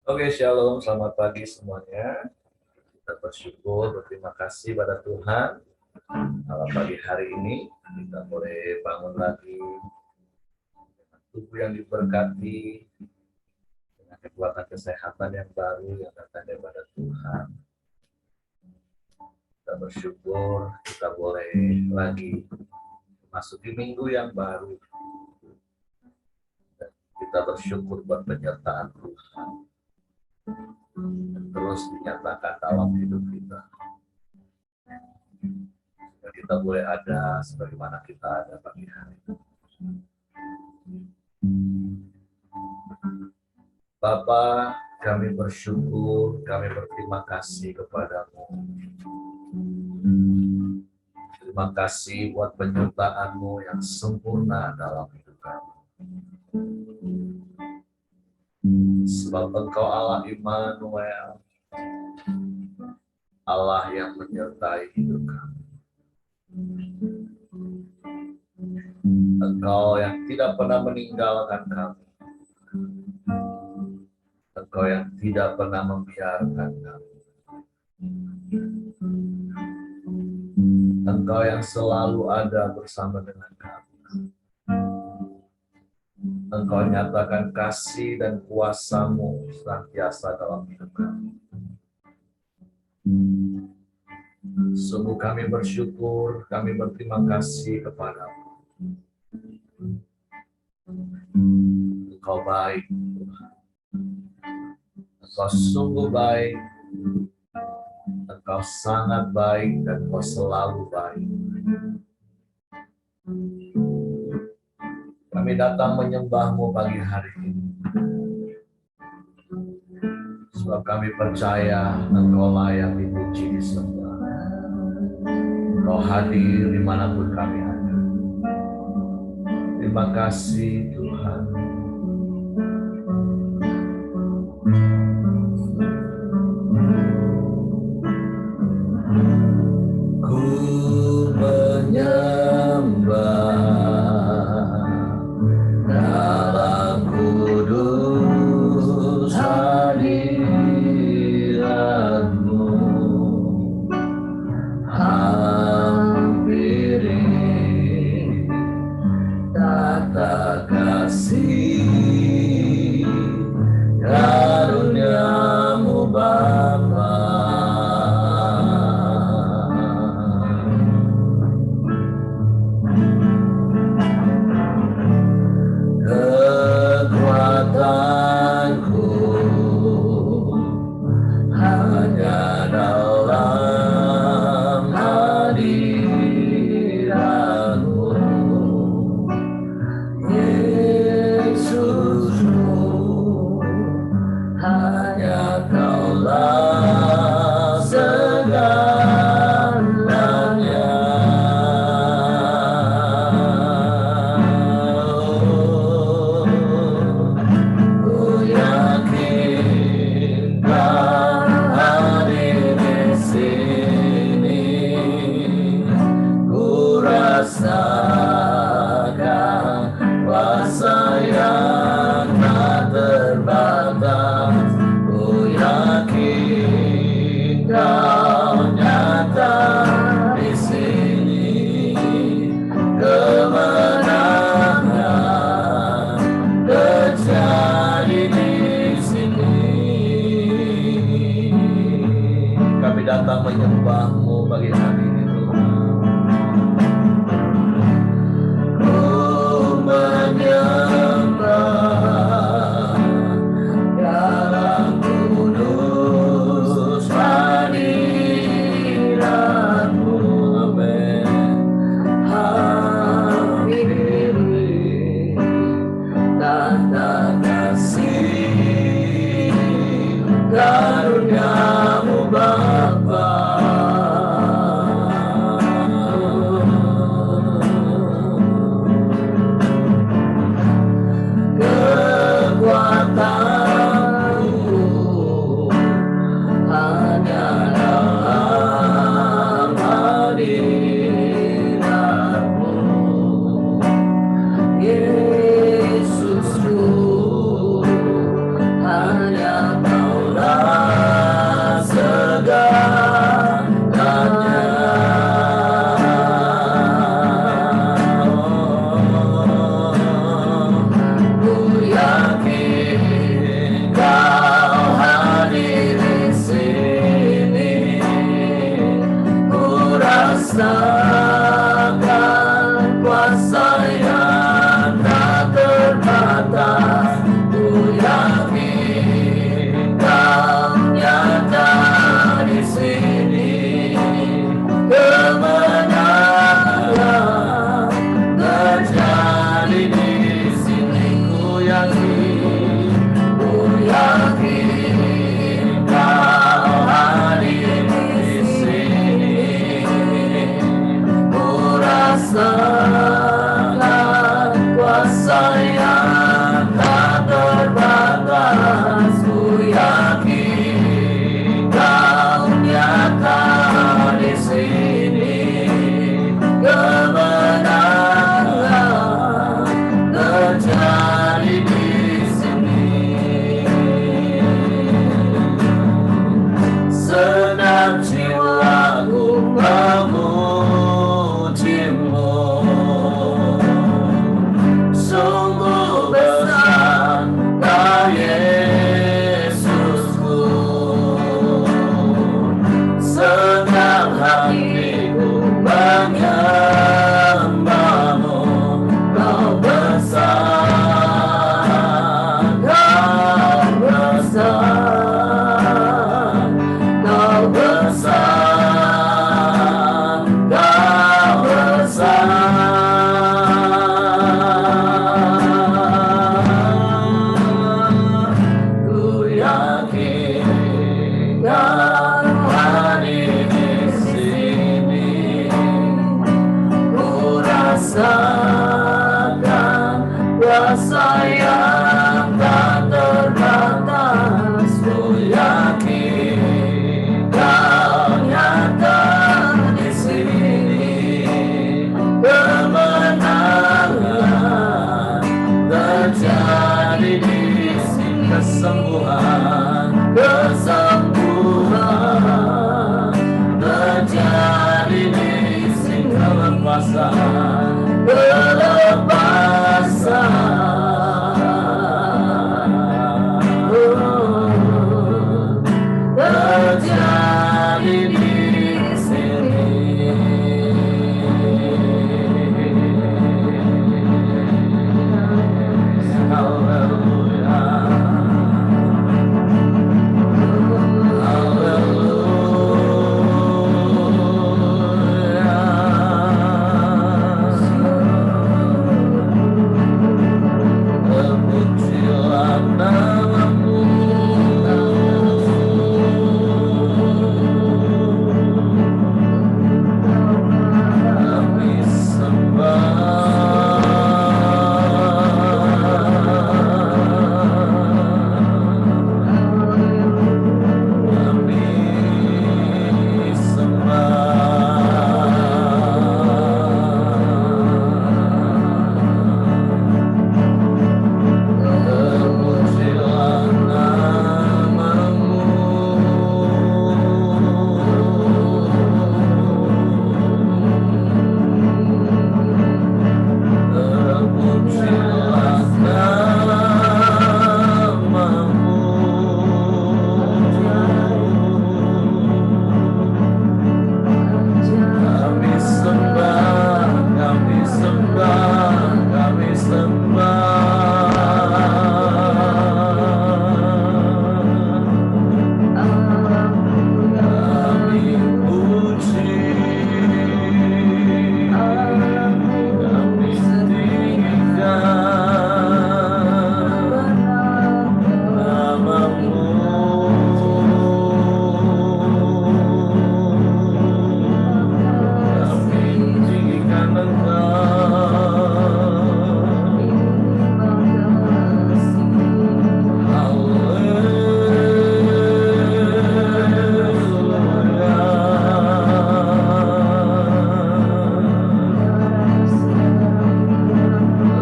Oke, shalom, selamat pagi semuanya. Kita bersyukur, berterima kasih pada Tuhan. Malam pagi hari ini kita boleh bangun lagi dengan tubuh yang diberkati, dengan kekuatan kesehatan yang baru yang datang daripada Tuhan. Kita bersyukur kita boleh lagi memasuki minggu yang baru. Dan kita bersyukur buat penyertaan Tuhan yang terus dinyatakan dalam hidup kita. Kita boleh ada sebagaimana kita ada pagi hari ini. Bapa, kami bersyukur, kami berterima kasih kepadamu. Terima kasih buat penyertaan-Mu yang sempurna dalam hidup kami. Sebab Engkau Allah Immanuel, Allah yang menyertai hidup kami. Engkau yang tidak pernah meninggalkan kami. Engkau yang tidak pernah membiarkan kami. Engkau yang selalu ada bersama dengan kami. Engkau nyatakan kasih dan kuasa-Mu senantiasa dalam hidup kami. Sungguh kami bersyukur, kami berterima kasih kepadamu. Engkau baik, Tuhan. Engkau sungguh baik. Engkau sangat baik dan Engkau selalu baik. Kami datang menyembah-Mu pagi hari ini. Sebab kami percaya Engkau layak dipuji disembah. Engkau hadir dimanapun kami ada. Terima kasih Tuhan. Karuniamu Bapa. kesembuhan terjadi di sini, kelepasan terjadi di sini. Haleluya, terpujilah namamu. Kami terpujilah namamu. Terpujilah namamu. Kami sembah, kami sembah, kami sembah. Kami puji, kami tinggikan namamu. Kami tinggikan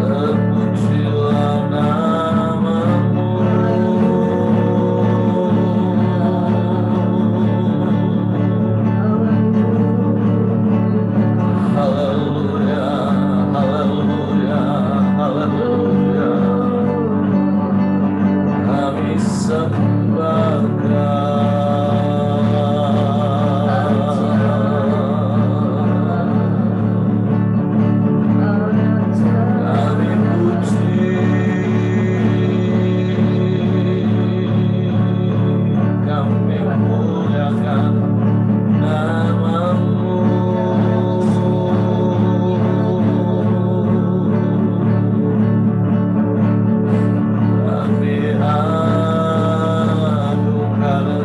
terpujilah namamu. Haleluya, haleluya, haleluya. Kami sembah kami puji, kami muliakan namamu. Kami anugerahkan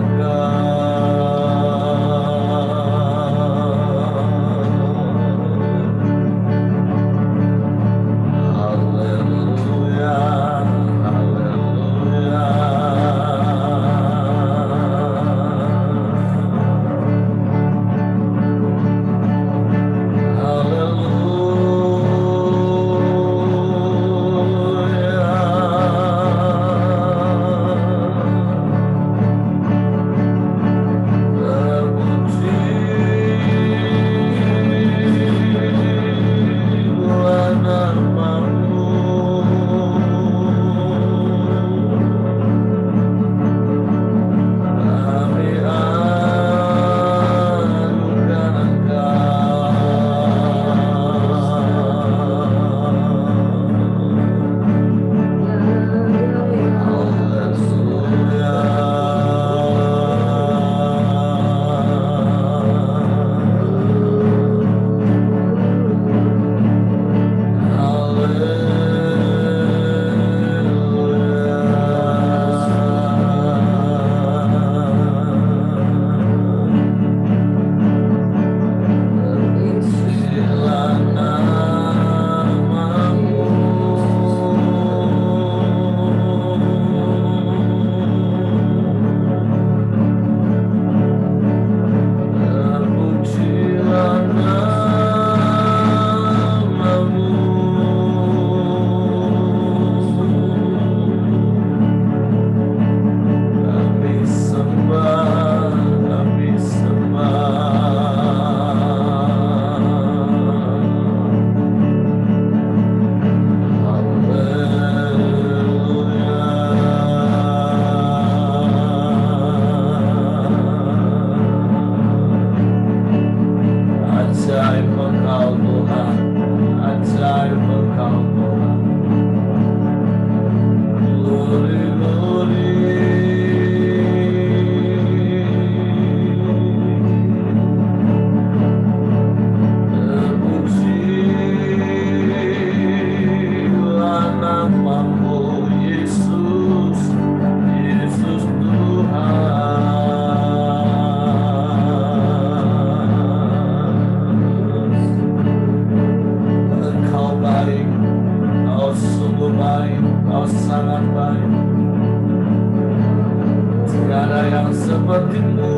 yang seperti-Mu.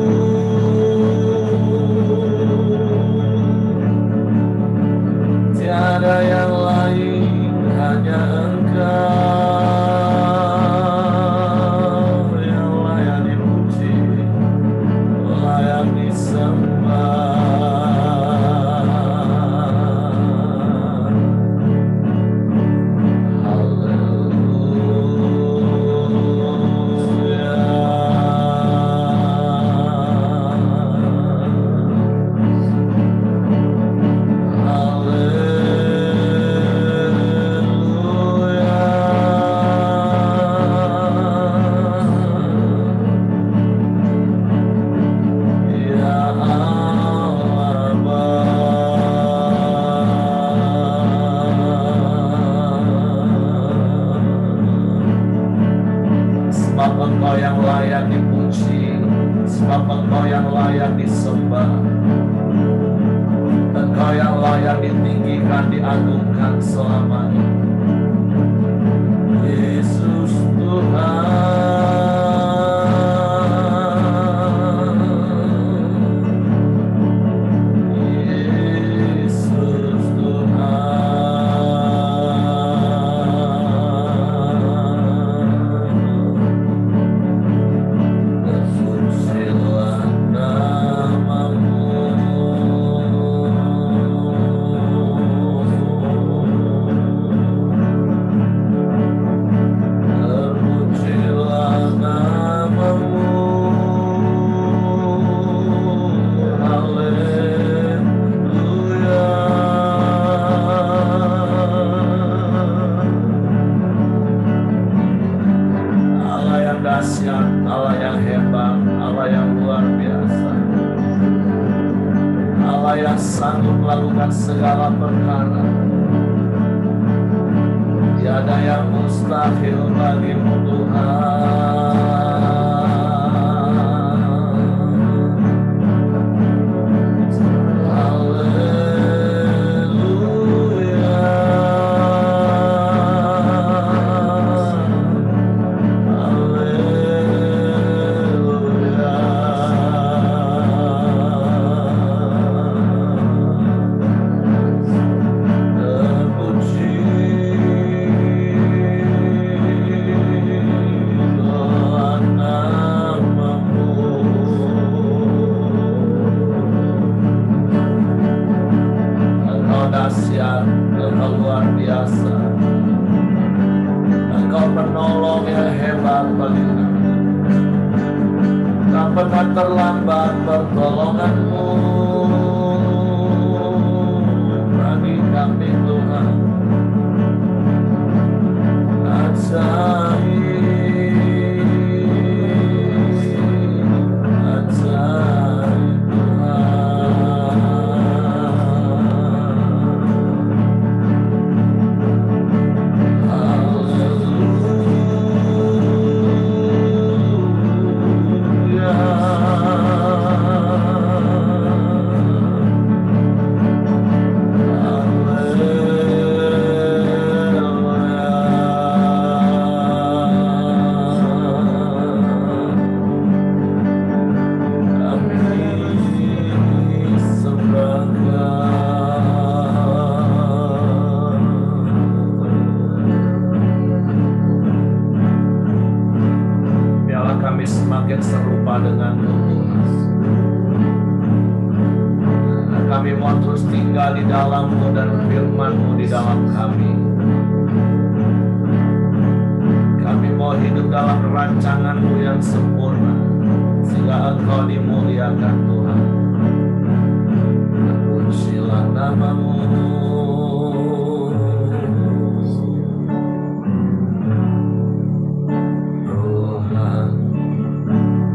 Tiada yang lain, hanya Engkau yang layak dipuji, layak disembah. Sebab Engkau yang layak dipuji, sebab Engkau yang layak disembah, Engkau yang layak ditinggikan, diagungkan selamanya. Yesus Tuhan, Yesus Allah yang hebat, Allah yang luar biasa, Allah yang sanggup melakukan segala perkara. Tiada yang mustahil bagi-Mu Tuhan. Engkau luar biasa, Engkau penolong yang hebat bagi kami. Tak pernah terlambat pertolongan-Mu bagi kami Tuhan. Ajaib, ajaib Tuhan. Semakin serupa dengan-Mu Tuhan. Kami mau terus tinggal di dalam-Mu dan firman-Mu di dalam kami. Kami mau hidup dalam rancangan-Mu yang sempurna, sehingga Engkau dimuliakan Tuhan. Pujilah nama-Mu.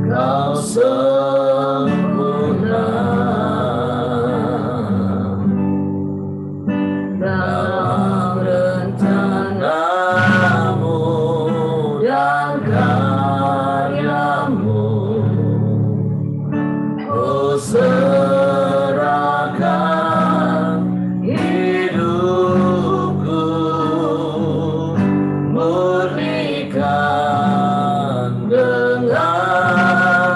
Kau sempurna dalam rencana-Mu dan karya-Mu. Ku serahkan hidupku, murnikan dengan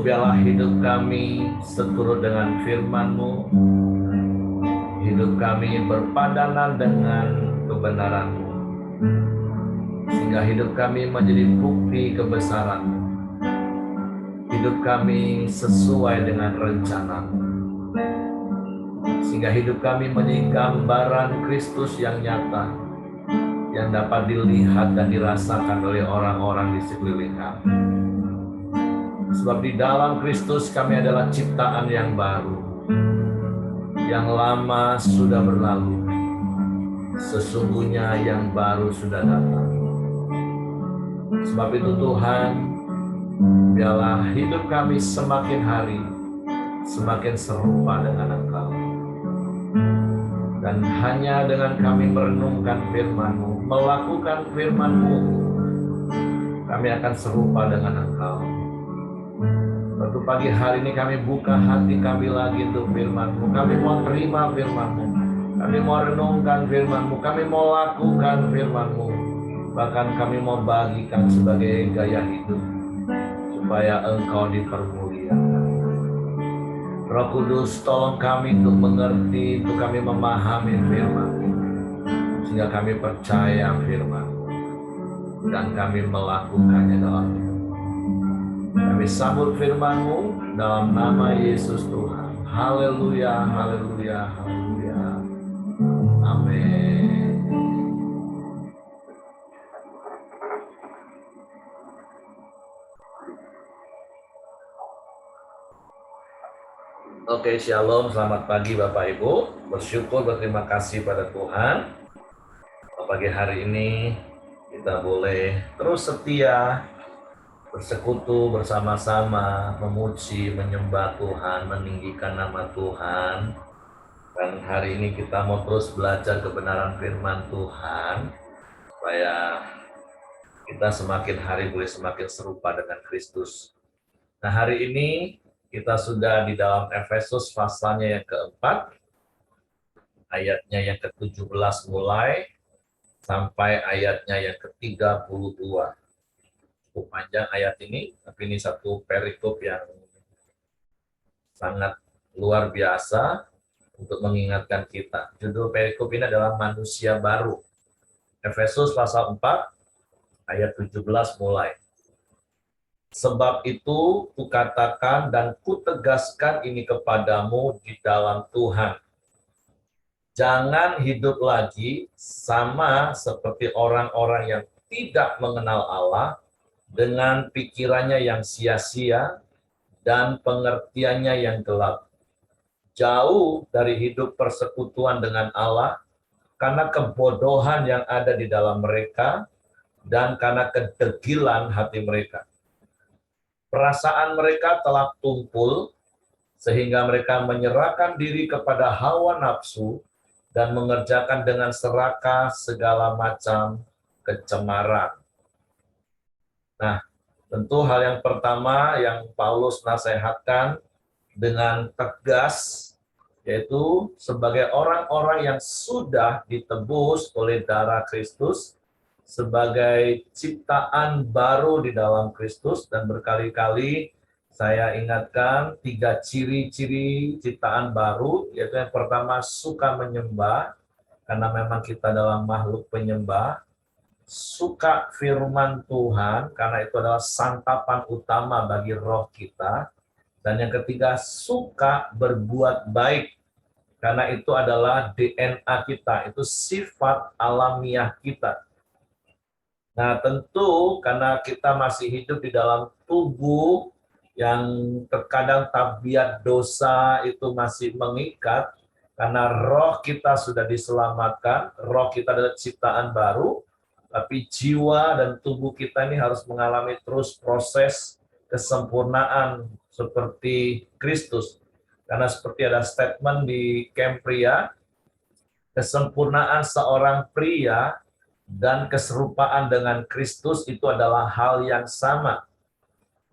biarlah hidup kami seturut dengan firman-Mu, hidup kami berpadanan dengan kebenaran-Mu, sehingga hidup kami menjadi bukti kebesaran-Mu. Hidup kami sesuai dengan rencana-Mu, sehingga hidup kami menjadi gambaran Kristus yang nyata, yang dapat dilihat dan dirasakan oleh orang-orang di sekeliling kami. Sebab di dalam Kristus kami adalah ciptaan yang baru, yang lama sudah berlalu, sesungguhnya yang baru sudah datang. Sebab itu Tuhan, biarlah hidup kami semakin hari semakin serupa dengan Engkau. Dan hanya dengan kami merenungkan firman-Mu, melakukan firman-Mu, kami akan serupa dengan Engkau. Waktu pagi hari ini kami buka hati kami lagi untuk firman-Mu. Kami mau terima firman-Mu. Kami mau renungkan firman-Mu. Kami mau lakukan firman-Mu. Bahkan kami mau bagikan sebagai gaya hidup, supaya Engkau dipermuliakan. Roh Kudus, tolong kami untuk mengerti, untuk kami memahami firman-Mu, sehingga kami percaya firman-Mu, dan kami melakukannya dalam hidup. Kami sambut firman-Mu dalam nama Yesus Tuhan. Haleluya, haleluya, haleluya. Amin. Oke, shalom, selamat pagi Bapak Ibu. Bersyukur, berterima kasih pada Tuhan. Pagi hari ini kita boleh terus setia bersekutu bersama-sama, memuji, menyembah Tuhan, meninggikan nama Tuhan. Dan hari ini kita mau terus belajar kebenaran firman Tuhan, supaya kita semakin hari boleh semakin serupa dengan Kristus. Nah, hari ini kita sudah di dalam Efesus pasalnya yang keempat, ayatnya yang ke-17 mulai, sampai ayatnya yang ke-32. Cukup panjang ayat ini, tapi ini satu perikop yang sangat luar biasa untuk mengingatkan kita. Judul perikop ini adalah manusia baru. Efesus pasal 4, ayat 17 mulai. Sebab itu kukatakan dan kutegaskan ini kepadamu di dalam Tuhan. Jangan hidup lagi sama seperti orang-orang yang tidak mengenal Allah, dengan pikirannya yang sia-sia dan pengertiannya yang gelap. Jauh dari hidup persekutuan dengan Allah, karena kebodohan yang ada di dalam mereka, dan karena kedegilan hati mereka. Perasaan mereka telah tumpul, sehingga mereka menyerahkan diri kepada hawa nafsu dan mengerjakan dengan serakah segala macam kecemaran. Nah, tentu hal yang pertama yang Paulus nasihatkan dengan tegas, yaitu sebagai orang-orang yang sudah ditebus oleh darah Kristus, sebagai ciptaan baru di dalam Kristus. Dan berkali-kali saya ingatkan 3 ciri-ciri ciptaan baru, yaitu yang pertama suka menyembah, karena memang kita dalam makhluk penyembah. Suka firman Tuhan, karena itu adalah santapan utama bagi roh kita. Dan yang ketiga, suka berbuat baik, karena itu adalah DNA kita, itu sifat alamiah kita. Nah, tentu karena kita masih hidup di dalam tubuh yang terkadang tabiat dosa itu masih mengikat, karena roh kita sudah diselamatkan, roh kita adalah ciptaan baru, tapi jiwa dan tubuh kita ini harus mengalami terus proses kesempurnaan seperti Kristus. Karena seperti ada statement di camp pria, kesempurnaan seorang pria dan keserupaan dengan Kristus itu adalah hal yang sama.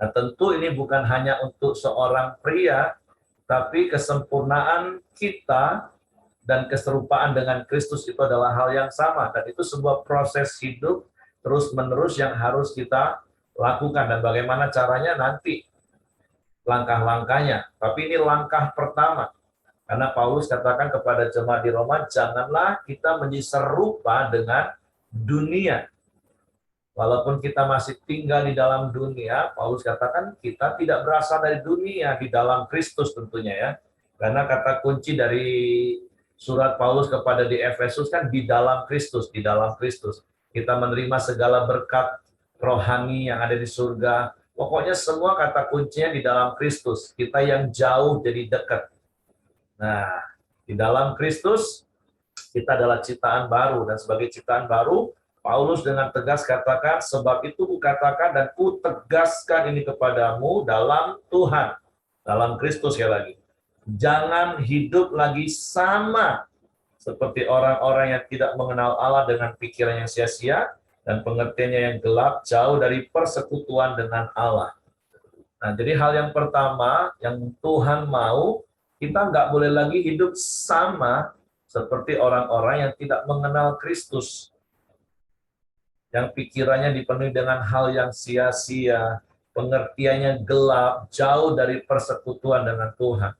Nah, tentu ini bukan hanya untuk seorang pria, tapi kesempurnaan kita dan keserupaan dengan Kristus itu adalah hal yang sama. Dan itu sebuah proses hidup terus-menerus yang harus kita lakukan. Dan bagaimana caranya nanti langkah-langkahnya. Tapi ini langkah pertama. Karena Paulus katakan kepada jemaat di Roma, janganlah kita menjadi serupa dengan dunia. Walaupun kita masih tinggal di dalam dunia, Paulus katakan kita tidak berasal dari dunia, di dalam Kristus tentunya ya. Karena kata kunci dari surat Paulus kepada di Efesus kan di dalam Kristus, di dalam Kristus. Kita menerima segala berkat rohani yang ada di surga. Pokoknya semua kata kuncinya di dalam Kristus. Kita yang jauh jadi dekat. Nah, di dalam Kristus kita adalah ciptaan baru, dan sebagai ciptaan baru Paulus dengan tegas katakan, sebab itu kukatakan dan kutegaskan ini kepadamu dalam Tuhan, dalam Kristus sekali lagi. Jangan hidup lagi sama seperti orang-orang yang tidak mengenal Allah dengan pikiran yang sia-sia dan pengertiannya yang gelap, jauh dari persekutuan dengan Allah. Nah, jadi hal yang pertama yang Tuhan mau, kita nggak boleh lagi hidup sama seperti orang-orang yang tidak mengenal Kristus, yang pikirannya dipenuhi dengan hal yang sia-sia, pengertiannya gelap, jauh dari persekutuan dengan Tuhan.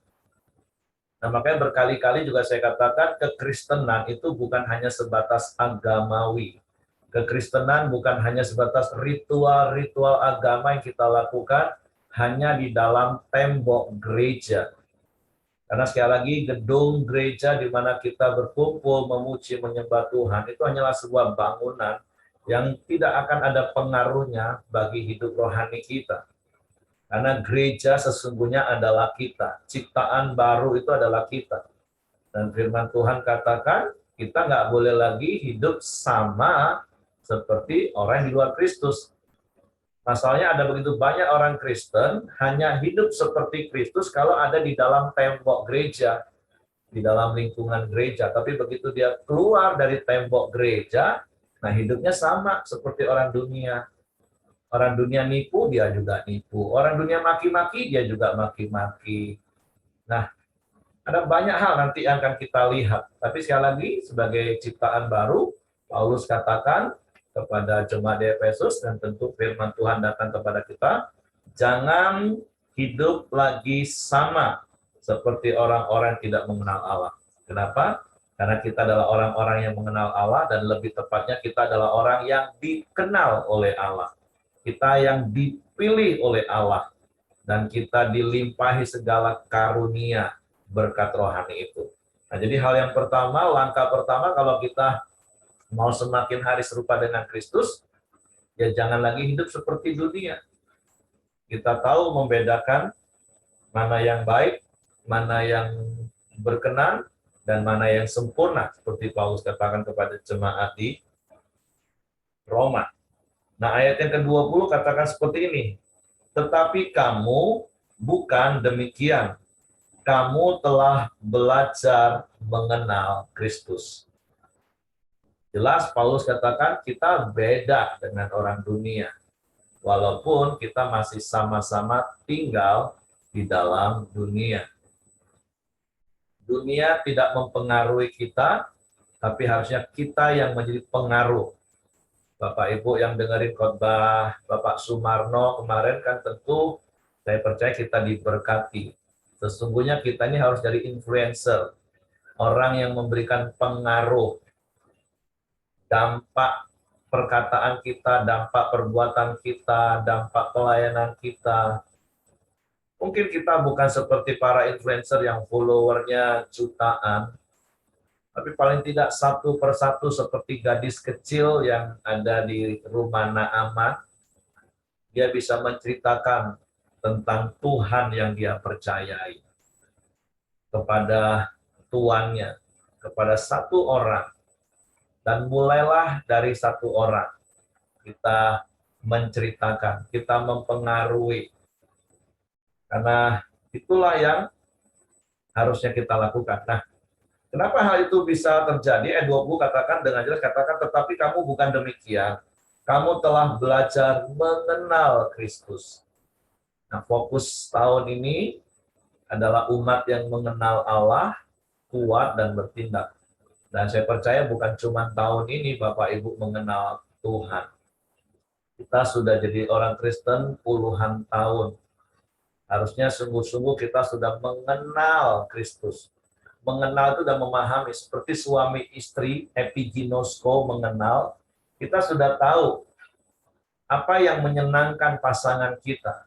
Nah, makanya berkali-kali juga saya katakan, kekristenan itu bukan hanya sebatas agamawi. Kekristenan bukan hanya sebatas ritual-ritual agama yang kita lakukan hanya di dalam tembok gereja. Karena sekali lagi, gedung gereja di mana kita berkumpul, memuji, menyembah Tuhan, itu hanyalah sebuah bangunan yang tidak akan ada pengaruhnya bagi hidup rohani kita. Karena gereja sesungguhnya adalah kita. Ciptaan baru itu adalah kita. Dan firman Tuhan katakan, kita nggak boleh lagi hidup sama seperti orang di luar Kristus. Masalahnya ada begitu banyak orang Kristen hanya hidup seperti Kristus kalau ada di dalam tembok gereja, di dalam lingkungan gereja. Tapi begitu dia keluar dari tembok gereja, nah hidupnya sama seperti orang dunia. Orang dunia nipu, dia juga nipu. Orang dunia maki-maki, dia juga maki-maki. Nah, ada banyak hal nanti yang akan kita lihat. Tapi sekali lagi, sebagai ciptaan baru, Paulus katakan kepada jemaat di Efesus, dan tentu firman Tuhan datang kepada kita, jangan hidup lagi sama seperti orang-orang tidak mengenal Allah. Kenapa? Karena kita adalah orang-orang yang mengenal Allah, dan lebih tepatnya kita adalah orang yang dikenal oleh Allah. Kita yang dipilih oleh Allah, dan kita dilimpahi segala karunia berkat rohani itu. Nah, jadi hal yang pertama, langkah pertama kalau kita mau semakin hari serupa dengan Kristus, ya jangan lagi hidup seperti dunia. Kita tahu membedakan mana yang baik, mana yang berkenan, dan mana yang sempurna, seperti Paulus katakan kepada jemaat di Roma. Nah, ayat yang ke-20 katakan seperti ini, tetapi kamu bukan demikian, kamu telah belajar mengenal Kristus. Jelas Paulus katakan kita beda dengan orang dunia, walaupun kita masih sama-sama tinggal di dalam dunia. Dunia tidak mempengaruhi kita, tapi harusnya kita yang menjadi pengaruh. Bapak Ibu yang dengerin khotbah Bapak Sumarno kemarin kan tentu saya percaya kita diberkati. Sesungguhnya kita ini harus jadi influencer, orang yang memberikan pengaruh, dampak perkataan kita, dampak perbuatan kita, dampak pelayanan kita. Mungkin kita bukan seperti para influencer yang followernya jutaan, tapi paling tidak satu persatu seperti gadis kecil yang ada di rumah Naaman, dia bisa menceritakan tentang Tuhan yang dia percayai kepada tuannya, kepada satu orang. Dan mulailah dari satu orang kita menceritakan, kita mempengaruhi. Karena itulah yang harusnya kita lakukan. Nah, kenapa hal itu bisa terjadi? Ayat 20 katakan dengan jelas, katakan, tetapi kamu bukan demikian. Kamu telah belajar mengenal Kristus. Nah, fokus tahun ini adalah umat yang mengenal Allah, kuat, dan bertindak. Dan saya percaya bukan cuma tahun ini Bapak Ibu mengenal Tuhan. Kita sudah jadi orang Kristen puluhan tahun. Harusnya sungguh-sungguh kita sudah mengenal Kristus. Mengenal itu sudah memahami, seperti suami istri, epiginosko mengenal, kita sudah tahu apa yang menyenangkan pasangan kita,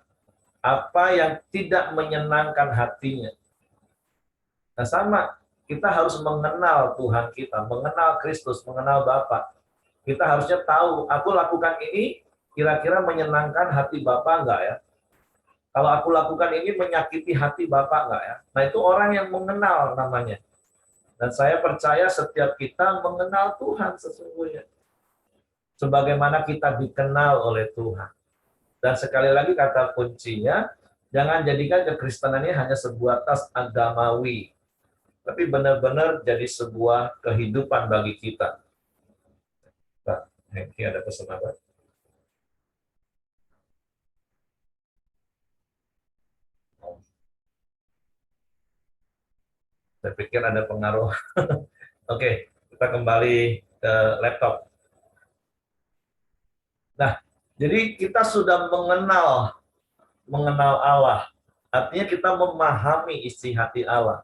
apa yang tidak menyenangkan hatinya. Nah sama, kita harus mengenal Tuhan kita, mengenal Kristus, mengenal Bapa. Kita harusnya tahu, aku lakukan ini kira-kira menyenangkan hati Bapa enggak ya? Kalau aku lakukan ini menyakiti hati Bapak enggak ya? Nah itu orang yang mengenal namanya. Dan saya percaya setiap kita mengenal Tuhan sesungguhnya. Sebagaimana kita dikenal oleh Tuhan. Dan sekali lagi kata kuncinya, jangan jadikan kekristenan ini hanya sebuah tas agamawi. Tapi benar-benar jadi sebuah kehidupan bagi kita. Pak, ini ada pesan apa? Saya pikir ada pengaruh. Oke, kita kembali ke laptop. Nah, jadi kita sudah mengenal Allah. Artinya kita memahami isi hati Allah.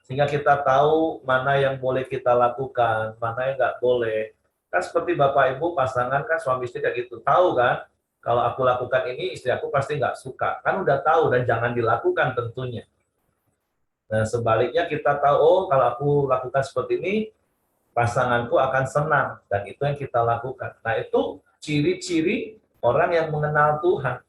Sehingga kita tahu mana yang boleh kita lakukan, mana yang nggak boleh. Kan seperti Bapak Ibu pasangan kan suami istri kayak gitu. Tahu kan, kalau aku lakukan ini istri aku pasti nggak suka. Kan udah tahu dan jangan dilakukan tentunya. Nah sebaliknya kita tahu, oh kalau aku lakukan seperti ini, pasanganku akan senang. Dan itu yang kita lakukan. Nah itu ciri-ciri orang yang mengenal Tuhan.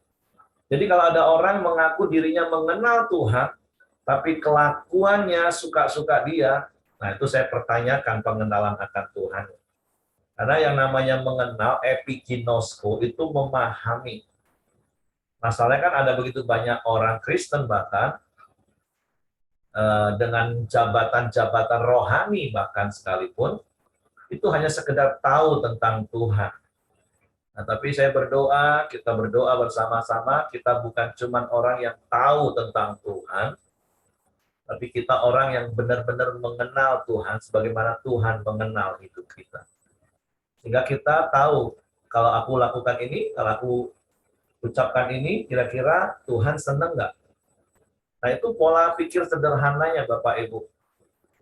Jadi kalau ada orang mengaku dirinya mengenal Tuhan, tapi kelakuannya suka-suka dia, nah itu saya pertanyakan pengenalan akan Tuhan. Karena yang namanya mengenal, epiginosko, itu memahami. Masalahnya kan ada begitu banyak orang Kristen bahkan, dengan jabatan-jabatan rohani bahkan sekalipun, itu hanya sekedar tahu tentang Tuhan. Nah, tapi saya berdoa, kita berdoa bersama-sama, kita bukan cuma orang yang tahu tentang Tuhan, tapi kita orang yang benar-benar mengenal Tuhan sebagaimana Tuhan mengenal hidup kita. Sehingga kita tahu, kalau aku lakukan ini, kalau aku ucapkan ini, kira-kira Tuhan senang nggak? Nah itu pola pikir sederhananya Bapak Ibu.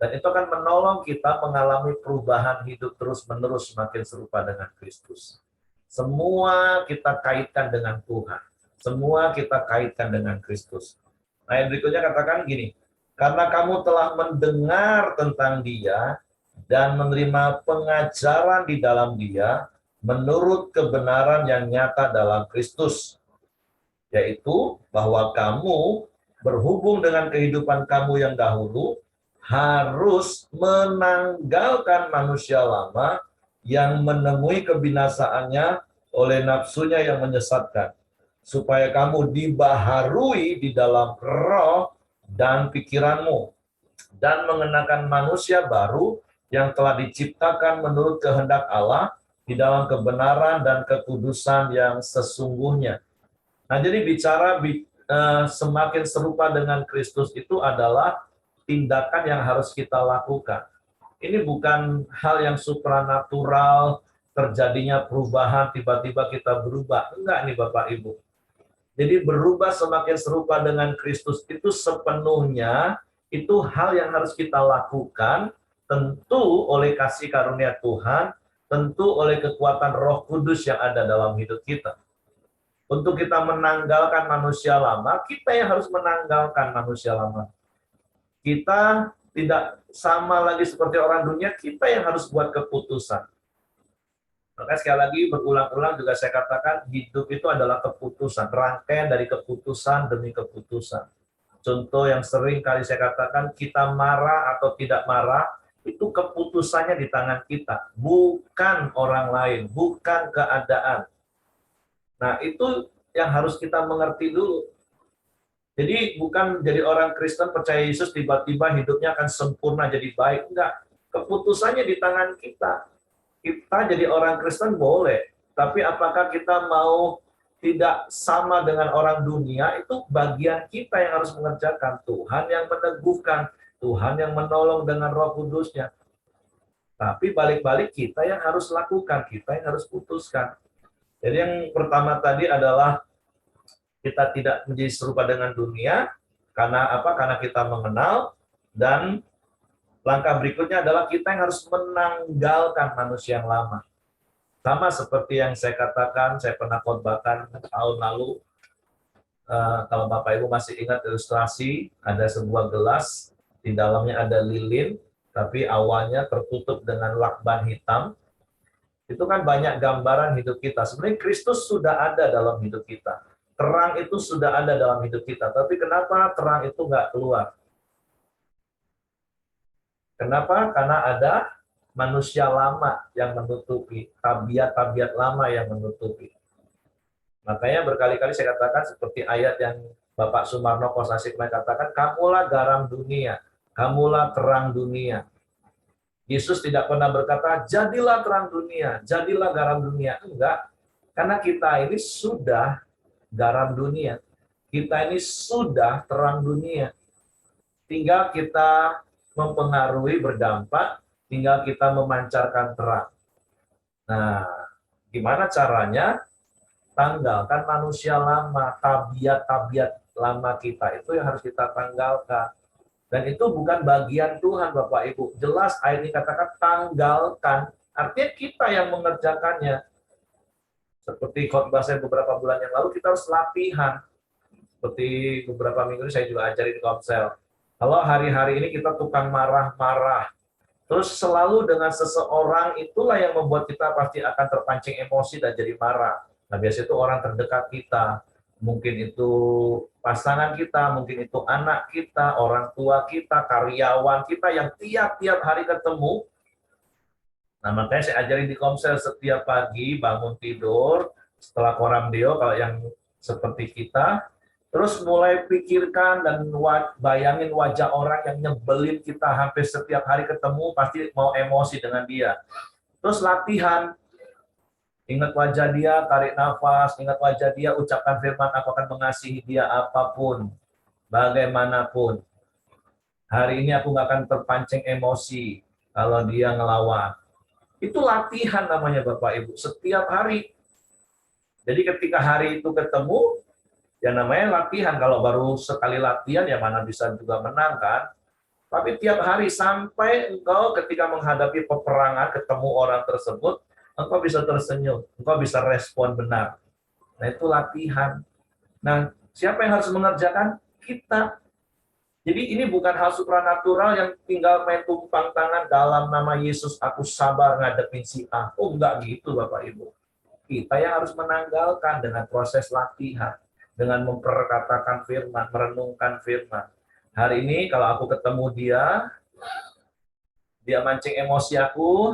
Dan itu akan menolong kita mengalami perubahan hidup terus-menerus semakin serupa dengan Kristus. Semua kita kaitkan dengan Tuhan. Semua kita kaitkan dengan Kristus. Nah, yang berikutnya katakan gini, karena kamu telah mendengar tentang Dia dan menerima pengajaran di dalam Dia menurut kebenaran yang nyata dalam Kristus, yaitu bahwa kamu berhubung dengan kehidupan kamu yang dahulu harus menanggalkan manusia lama yang menemui kebinasaannya oleh nafsunya yang menyesatkan, supaya kamu dibaharui di dalam roh dan pikiranmu, dan mengenakan manusia baru yang telah diciptakan menurut kehendak Allah di dalam kebenaran dan kekudusan yang sesungguhnya. Nah, jadi bicara semakin serupa dengan Kristus itu adalah tindakan yang harus kita lakukan. Ini bukan hal yang supranatural, terjadinya perubahan, tiba-tiba kita berubah. Enggak nih Bapak Ibu. Jadi berubah semakin serupa dengan Kristus itu sepenuhnya, itu hal yang harus kita lakukan, tentu oleh kasih karunia Tuhan, tentu oleh kekuatan Roh Kudus yang ada dalam hidup kita. Untuk kita menanggalkan manusia lama, kita yang harus menanggalkan manusia lama. Kita tidak sama lagi seperti orang dunia, kita yang harus buat keputusan. Maka sekali lagi berulang-ulang juga saya katakan hidup itu adalah keputusan, rangkaian dari keputusan demi keputusan. Contoh yang sering kali saya katakan, kita marah atau tidak marah, itu keputusannya di tangan kita, bukan orang lain, bukan keadaan. Nah itu yang harus kita mengerti dulu. Jadi bukan jadi orang Kristen percaya Yesus tiba-tiba hidupnya akan sempurna jadi baik. Enggak, keputusannya di tangan kita. Kita jadi orang Kristen boleh, tapi apakah kita mau tidak sama dengan orang dunia, itu bagian kita yang harus mengerjakan. Tuhan yang meneguhkan, Tuhan yang menolong dengan Roh Kudusnya. Tapi balik-balik kita yang harus lakukan, kita yang harus putuskan. Jadi yang pertama tadi adalah Kita tidak menjadi serupa dengan dunia, karena apa? Karena kita mengenal, dan langkah berikutnya adalah kita yang harus menanggalkan manusia yang lama. Sama seperti yang saya katakan, saya pernah khotbahkan tahun lalu, kalau Bapak Ibu masih ingat ilustrasi, ada sebuah gelas, di dalamnya ada lilin, tapi awalnya tertutup dengan lakban hitam. Itu kan banyak gambaran hidup kita. Sebenarnya Kristus sudah ada dalam hidup kita. Terang itu sudah ada dalam hidup kita. Tapi kenapa terang itu nggak keluar? Kenapa? Karena ada manusia lama yang menutupi, tabiat-tabiat lama yang menutupi. Makanya berkali-kali saya katakan seperti ayat yang Bapak Sumarno Kosasih katakan, kamulah garam dunia, kamulah terang dunia. Yesus tidak pernah berkata, jadilah terang dunia, jadilah garam dunia. Enggak, karena kita ini sudah garam dunia. Kita ini sudah terang dunia. Tinggal kita mempengaruhi, berdampak, tinggal kita memancarkan terang. Nah, gimana caranya? Tanggalkan manusia lama, tabiat-tabiat lama kita itu yang harus kita tanggalkan. Dan itu bukan bagian Tuhan, Bapak Ibu. Jelas ayat ini katakan tanggalkan, artinya kita yang mengerjakannya. Seperti khotbah saya beberapa bulan yang lalu, kita harus latihan. Seperti beberapa minggu ini saya juga ajari di Komsel. Kalau hari-hari ini kita tukang marah-marah, terus selalu dengan seseorang, itulah yang membuat kita pasti akan terpancing emosi dan jadi marah. Nah, biasanya itu orang terdekat kita, mungkin itu pasangan kita, mungkin itu anak kita, orang tua kita, karyawan kita yang tiap-tiap hari ketemu. Nah, makanya saya ajarin di Komsel setiap pagi bangun tidur, setelah koram deo, kalau yang seperti kita, terus mulai pikirkan dan bayangin wajah orang yang nyebelin kita hampir setiap hari ketemu, pasti mau emosi dengan dia. Terus latihan, ingat wajah dia, tarik nafas, ingat wajah dia, ucapkan firman, aku akan mengasihi dia apapun, bagaimanapun. Hari ini aku nggak akan terpancing emosi kalau dia ngelawan. Itu latihan namanya Bapak Ibu, setiap hari. Jadi ketika hari itu ketemu, ya namanya latihan. Kalau baru sekali latihan, ya mana bisa juga menang kan. Tapi tiap hari sampai engkau ketika menghadapi peperangan, ketemu orang tersebut, engkau bisa tersenyum, engkau bisa respon benar. Nah, itu latihan. Nah, siapa yang harus mengerjakan? Kita. Jadi ini bukan hal supranatural yang tinggal main tumpang tangan dalam nama Yesus, aku sabar ngadepin si A. Oh, enggak gitu Bapak Ibu. Kita yang harus menanggalkan dengan proses latihan, dengan memperkatakan firman, merenungkan firman. Hari ini kalau aku ketemu dia mancing emosi aku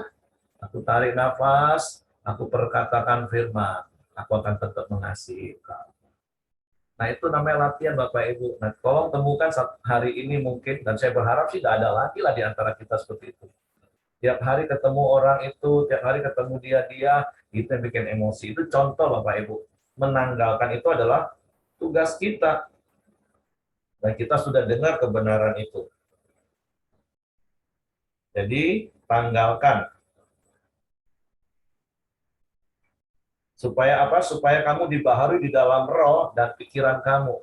tarik nafas, aku perkatakan firman, aku akan tetap mengasihi kamu. Nah, itu namanya latihan Bapak Ibu. Nah, tolong temukan hari ini mungkin, dan saya berharap sih tidak ada lagi lah di antara kita seperti itu. Tiap hari ketemu orang itu, tiap hari ketemu dia, itu yang bikin emosi. Itu contoh Bapak Ibu. Menanggalkan itu adalah tugas kita. Dan kita sudah dengar kebenaran itu. Jadi, tanggalkan. Supaya apa? Supaya kamu dibaharui di dalam roh dan pikiran kamu.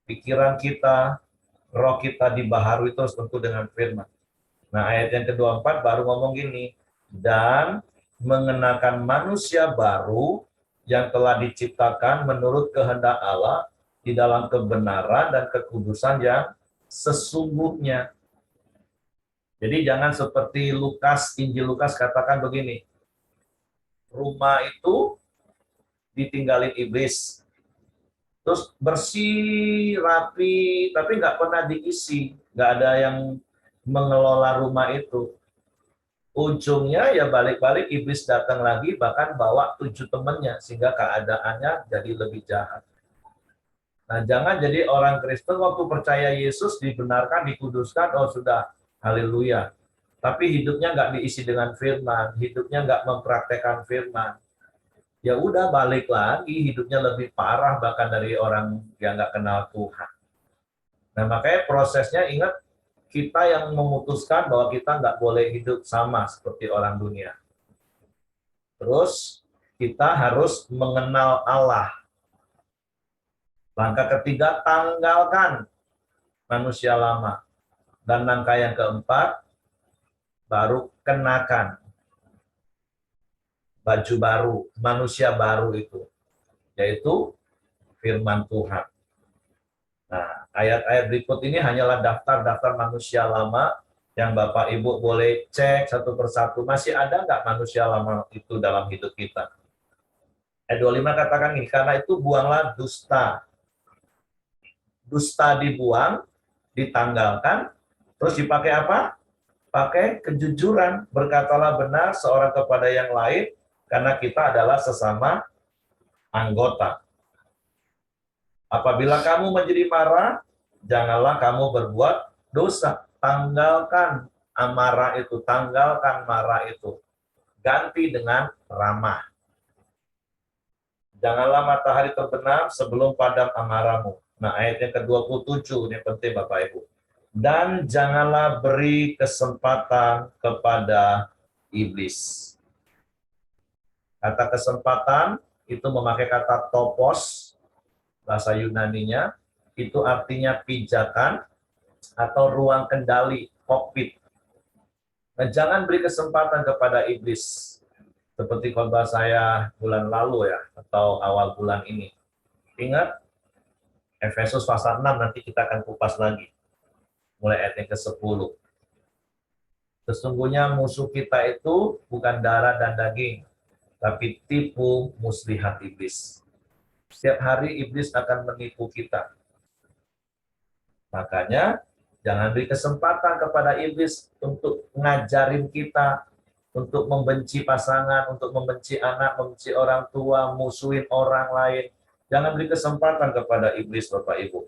Pikiran kita, roh kita dibaharui terus tentu dengan firman. Nah, ayat yang ke-24 baru ngomong gini, dan mengenakan manusia baru yang telah diciptakan menurut kehendak Allah di dalam kebenaran dan kekudusan yang sesungguhnya. Jadi jangan seperti Injil Lukas katakan begini, rumah itu ditinggalin iblis, terus bersih, rapi, tapi nggak pernah diisi, nggak ada yang mengelola rumah itu. Ujungnya ya balik-balik iblis datang lagi, bahkan bawa 7 temannya, sehingga keadaannya jadi lebih jahat. Nah, jangan jadi orang Kristen waktu percaya Yesus dibenarkan, dikuduskan, oh sudah, haleluya. Tapi hidupnya nggak diisi dengan firman, hidupnya nggak mempraktekkan firman. Ya udah balik lagi, hidupnya lebih parah bahkan dari orang yang nggak kenal Tuhan. Nah, makanya prosesnya ingat, kita yang memutuskan bahwa kita nggak boleh hidup sama seperti orang dunia. Terus kita harus mengenal Allah. Langkah ketiga, tanggalkan manusia lama. Dan langkah yang keempat, baru kenakan baju baru, manusia baru itu, yaitu firman Tuhan. Nah, ayat-ayat berikut ini hanyalah daftar-daftar manusia lama yang Bapak Ibu boleh cek satu persatu. Masih ada nggak manusia lama itu dalam hidup kita? Ayat 25 katakan ini, karena itu buanglah dusta. Dusta dibuang, ditanggalkan, terus dipakai apa? Pakai kejujuran, berkatalah benar seorang kepada yang lain, karena kita adalah sesama anggota. Apabila kamu menjadi marah, janganlah kamu berbuat dosa. Tanggalkan amarah itu, tanggalkan marah itu. Ganti dengan ramah. Janganlah matahari terbenam sebelum padam amarahmu. Nah, ayat yang ke-27, ini penting Bapak Ibu. Dan janganlah beri kesempatan kepada iblis. Kata kesempatan itu memakai kata topos, bahasa Yunaninya, itu artinya pijakan atau ruang kendali, kokpit. Nah, jangan beri kesempatan kepada iblis. Seperti khotbah saya bulan lalu ya, atau awal bulan ini. Ingat, Efesus pasal 6 nanti kita akan kupas lagi. Mulai ayat yang ke-10. Sesungguhnya musuh kita itu bukan darah dan daging, tapi tipu muslihat iblis. Setiap hari iblis akan menipu kita. Makanya jangan beri kesempatan kepada iblis untuk ngajarin kita, untuk membenci pasangan, untuk membenci anak, membenci orang tua, musuhin orang lain. Jangan beri kesempatan kepada iblis, Bapak Ibu.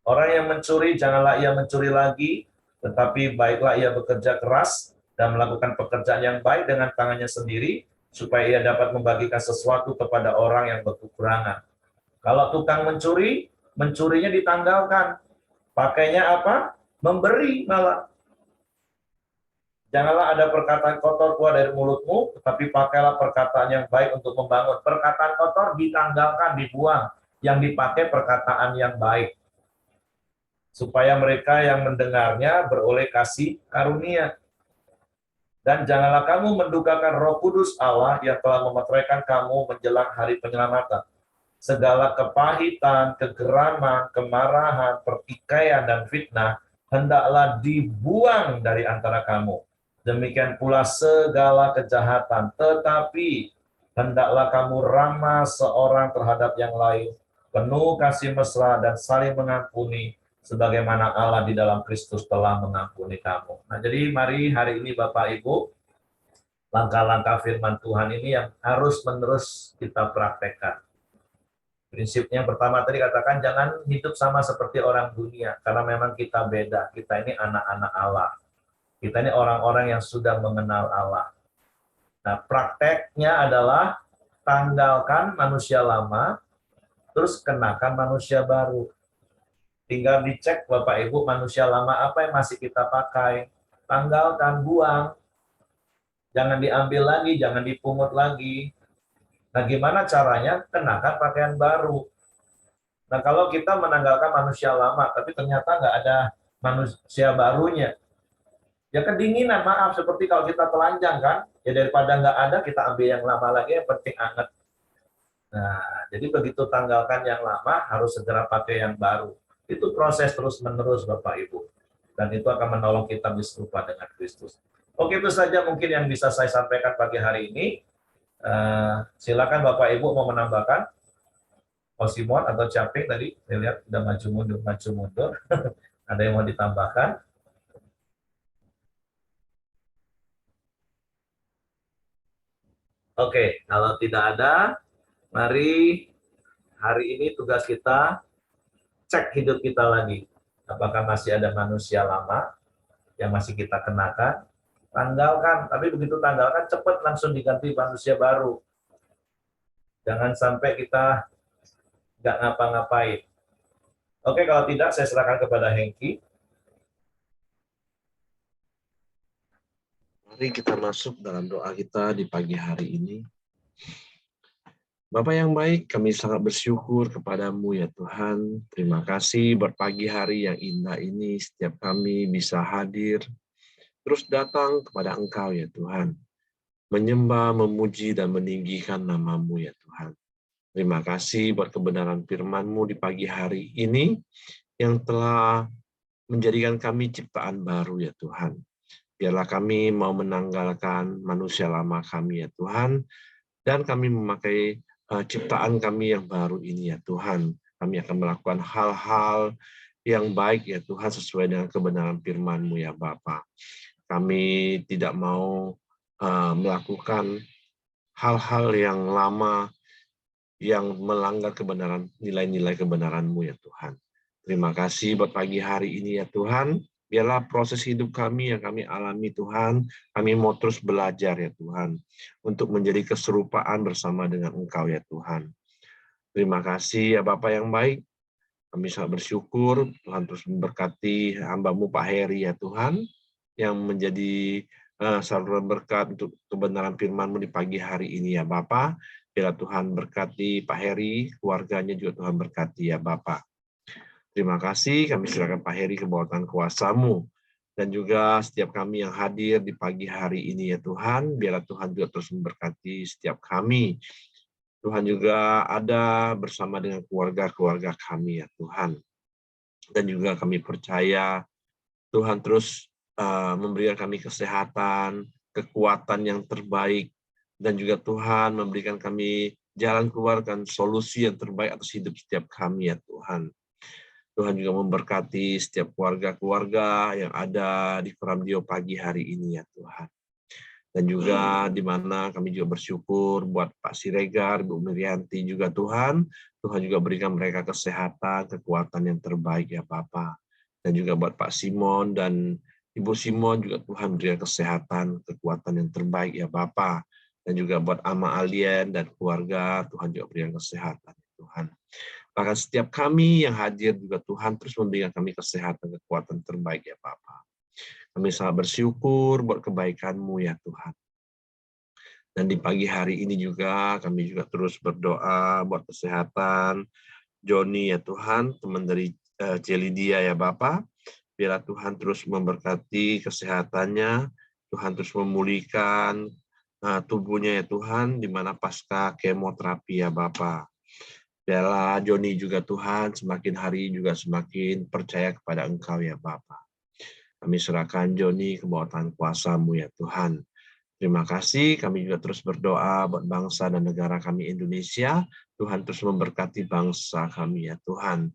Orang yang mencuri, janganlah ia mencuri lagi, tetapi baiklah ia bekerja keras dan melakukan pekerjaan yang baik dengan tangannya sendiri, supaya ia dapat membagikan sesuatu kepada orang yang berkekurangan. Kalau tukang mencuri, mencurinya ditanggalkan. Pakainya apa? Memberi malah. Janganlah ada perkataan kotor keluar dari mulutmu, tetapi pakailah perkataan yang baik untuk membangun. Perkataan kotor ditanggalkan, dibuang. Yang dipakai perkataan yang baik. Supaya mereka yang mendengarnya beroleh kasih karunia. Dan janganlah kamu mendukakan Roh Kudus Allah yang telah memeteraikan kamu menjelang hari penyelamatan. Segala kepahitan, kegeraman, kemarahan, pertikaian, dan fitnah hendaklah dibuang dari antara kamu. Demikian pula segala kejahatan. Tetapi hendaklah kamu ramah seorang terhadap yang lain, penuh kasih mesra dan saling mengampuni, sebagaimana Allah di dalam Kristus telah mengampuni kamu. Nah, jadi mari hari ini Bapak Ibu, langkah-langkah firman Tuhan ini yang harus menerus kita praktekkan. Prinsipnya pertama tadi katakan jangan hidup sama seperti orang dunia, karena memang kita beda. Kita ini anak-anak Allah. Kita ini orang-orang yang sudah mengenal Allah. Nah, prakteknya adalah tanggalkan manusia lama, terus kenakan manusia baru. Tinggal dicek Bapak Ibu, manusia lama apa yang masih kita pakai. Tanggalkan, buang. Jangan diambil lagi, jangan dipungut lagi. Nah, gimana caranya? Kenakan pakaian baru. Nah, kalau kita menanggalkan manusia lama, tapi ternyata nggak ada manusia barunya, ya kedinginan, maaf. Seperti kalau kita telanjang kan, ya daripada nggak ada, kita ambil yang lama lagi, yang penting anget. Nah, jadi begitu tanggalkan yang lama, harus segera pakai yang baru. Itu proses terus-menerus, Bapak Ibu. Dan itu akan menolong kita serupa dengan Kristus. Oke, itu saja mungkin yang bisa saya sampaikan pagi hari ini. Silakan Bapak Ibu mau menambahkan. Simon atau Caping tadi, saya lihat sudah maju mundur. Ada yang mau ditambahkan? Oke, kalau tidak ada, mari hari ini tugas kita cek hidup kita lagi. Apakah masih ada manusia lama yang masih kita kenakan? Tanggalkan, tapi begitu tanggalkan cepat langsung diganti manusia baru. Jangan sampai kita nggak ngapa-ngapain. Oke, kalau tidak saya serahkan kepada Hengki. Mari kita masuk dalam doa kita di pagi hari ini. Bapa yang baik, kami sangat bersyukur kepadamu ya Tuhan. Terima kasih buat pagi hari yang indah ini, setiap kami bisa hadir, terus datang kepada Engkau ya Tuhan. Menyembah, memuji, dan meninggikan nama-Mu ya Tuhan. Terima kasih buat kebenaran firman-Mu di pagi hari ini, yang telah menjadikan kami ciptaan baru ya Tuhan. Biarlah kami mau menanggalkan manusia lama kami ya Tuhan, dan kami memakai ciptaan kami yang baru ini ya Tuhan. Kami akan melakukan hal-hal yang baik ya Tuhan, sesuai dengan kebenaran firman-Mu ya Bapa. Kami tidak mau melakukan hal-hal yang lama yang melanggar kebenaran, nilai-nilai kebenaran-Mu ya Tuhan. Terima kasih buat pagi hari ini ya Tuhan. Biarlah proses hidup kami yang kami alami Tuhan, kami mau terus belajar ya Tuhan, untuk menjadi keserupaan bersama dengan Engkau ya Tuhan. Terima kasih ya Bapa yang baik. Kami sangat bersyukur Tuhan terus memberkati hamba-Mu Pak Heri ya Tuhan, yang menjadi saluran berkat untuk kebenaran firman-Mu di pagi hari ini ya Bapa. Biarlah Tuhan berkati Pak Heri, keluarganya juga Tuhan berkati ya Bapa. Terima kasih, kami serahkan Pak Heri ke bawah tangan kuasa-Mu. Dan juga setiap kami yang hadir di pagi hari ini ya Tuhan, biarlah Tuhan juga terus memberkati setiap kami. Tuhan juga ada bersama dengan keluarga-keluarga kami ya Tuhan. Dan juga kami percaya Tuhan terus memberikan kami kesehatan, kekuatan yang terbaik, dan juga Tuhan memberikan kami jalan keluar dan solusi yang terbaik atas hidup setiap kami ya Tuhan. Tuhan juga memberkati setiap keluarga-keluarga yang ada di Koramdio pagi hari ini ya Tuhan. Dan juga di mana kami juga bersyukur buat Pak Siregar, Bu Mirianti juga Tuhan. Tuhan juga berikan mereka kesehatan, kekuatan yang terbaik ya Bapa. Dan juga buat Pak Simon dan Ibu Simon juga Tuhan berikan kesehatan, kekuatan yang terbaik ya Bapa. Dan juga buat Ama Alien dan keluarga, Tuhan juga berikan kesehatan ya Tuhan. Bahkan setiap kami yang hadir juga Tuhan terus memberikan kami kesehatan, kekuatan terbaik ya Bapa. Kami sangat bersyukur buat kebaikan-Mu ya Tuhan. Dan di pagi hari ini juga kami juga terus berdoa buat kesehatan Joni ya Tuhan, teman dari Celidia ya Bapa. Biarlah Tuhan terus memberkati kesehatannya, Tuhan terus memulihkan tubuhnya ya Tuhan, di mana pasca kemoterapi ya Bapa. Biarlah Joni juga Tuhan semakin hari juga semakin percaya kepada Engkau ya Bapa. Kami serahkan Joni ke bawah tangan kuasa-Mu ya Tuhan. Terima kasih, kami juga terus berdoa buat bangsa dan negara kami Indonesia. Tuhan terus memberkati bangsa kami ya Tuhan.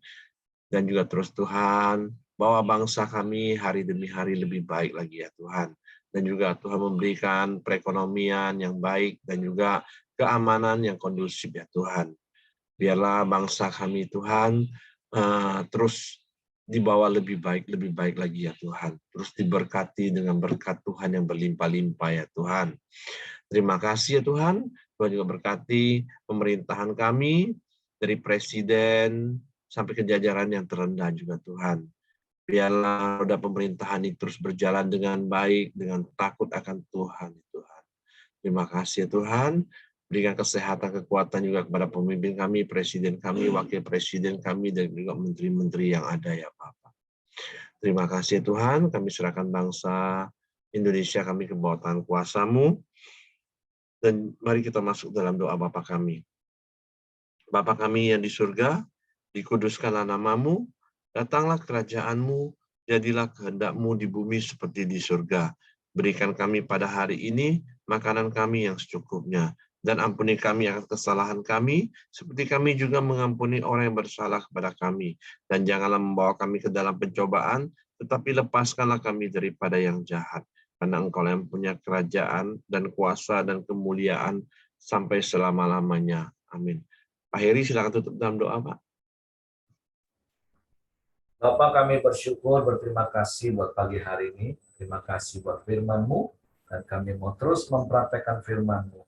Dan juga terus Tuhan, bawa bangsa kami hari demi hari lebih baik lagi ya Tuhan. Dan juga Tuhan memberikan perekonomian yang baik dan juga keamanan yang kondusif ya Tuhan. Biarlah bangsa kami Tuhan terus dibawa lebih baik lagi ya Tuhan. Terus diberkati dengan berkat Tuhan yang berlimpah-limpah ya Tuhan. Terima kasih ya Tuhan. Tuhan juga berkati pemerintahan kami, dari presiden sampai ke jajaran yang terendah juga Tuhan. Biarlah roda pemerintahan ini terus berjalan dengan baik, dengan takut akan Tuhan. Tuhan. Terima kasih ya Tuhan. Berikan kesehatan, kekuatan juga kepada pemimpin kami, presiden kami, wakil presiden kami, dan juga menteri-menteri yang ada ya Bapak. Terima kasih Tuhan, kami serahkan bangsa Indonesia kami ke bawah tangan kuasa-Mu. Dan mari kita masuk dalam doa Bapa kami. Bapa kami yang di surga, dikuduskanlah nama-Mu, datanglah kerajaan-Mu, jadilah kehendak-Mu di bumi seperti di surga. Berikan kami pada hari ini makanan kami yang secukupnya, dan ampuni kami akan kesalahan kami, seperti kami juga mengampuni orang yang bersalah kepada kami. Dan janganlah membawa kami ke dalam pencobaan, tetapi lepaskanlah kami daripada yang jahat. Karena Engkau yang punya kerajaan dan kuasa dan kemuliaan sampai selama-lamanya. Amin. Pak Heri, silakan tutup dalam doa, Pak. Bapak, kami bersyukur, berterima kasih buat pagi hari ini. Terima kasih buat firman-Mu, dan kami mau terus mempraktekkan firman-Mu.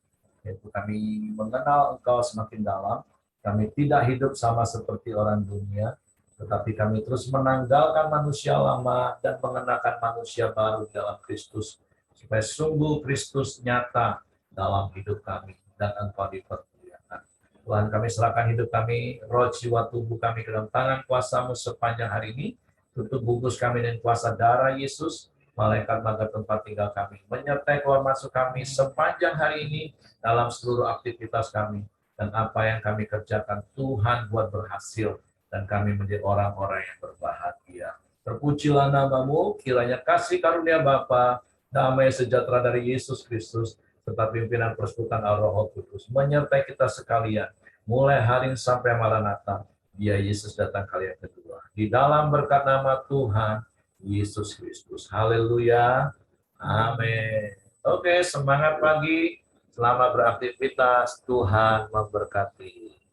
Yaitu kami mengenal Engkau semakin dalam. Kami tidak hidup sama seperti orang dunia, tetapi kami terus menanggalkan manusia lama dan mengenakan manusia baru dalam Kristus, supaya sungguh Kristus nyata dalam hidup kami, dan Engkau dipermuliakan. Tuhan, kami serahkan hidup kami, roh, jiwa, tubuh kami ke dalam tangan kuasa-Mu sepanjang hari ini. Tutup bungkus kami dengan kuasa darah Yesus, malaikat maga tempat tinggal kami, menyertai keluar masuk kami sepanjang hari ini dalam seluruh aktivitas kami. Dan apa yang kami kerjakan, Tuhan buat berhasil, dan kami menjadi orang-orang yang berbahagia. Terpujilah nama-Mu, kiranya kasih karunia Bapa, damai sejahtera dari Yesus Kristus, serta pimpinan persekutuan Roh Kudus menyertai kita sekalian, mulai hari ini sampai Maranatha, Dia Yesus datang kali yang kedua. Di dalam berkat nama Tuhan Yesus Kristus. Haleluya. Amin. Oke, semangat pagi. Selamat beraktivitas. Tuhan memberkati.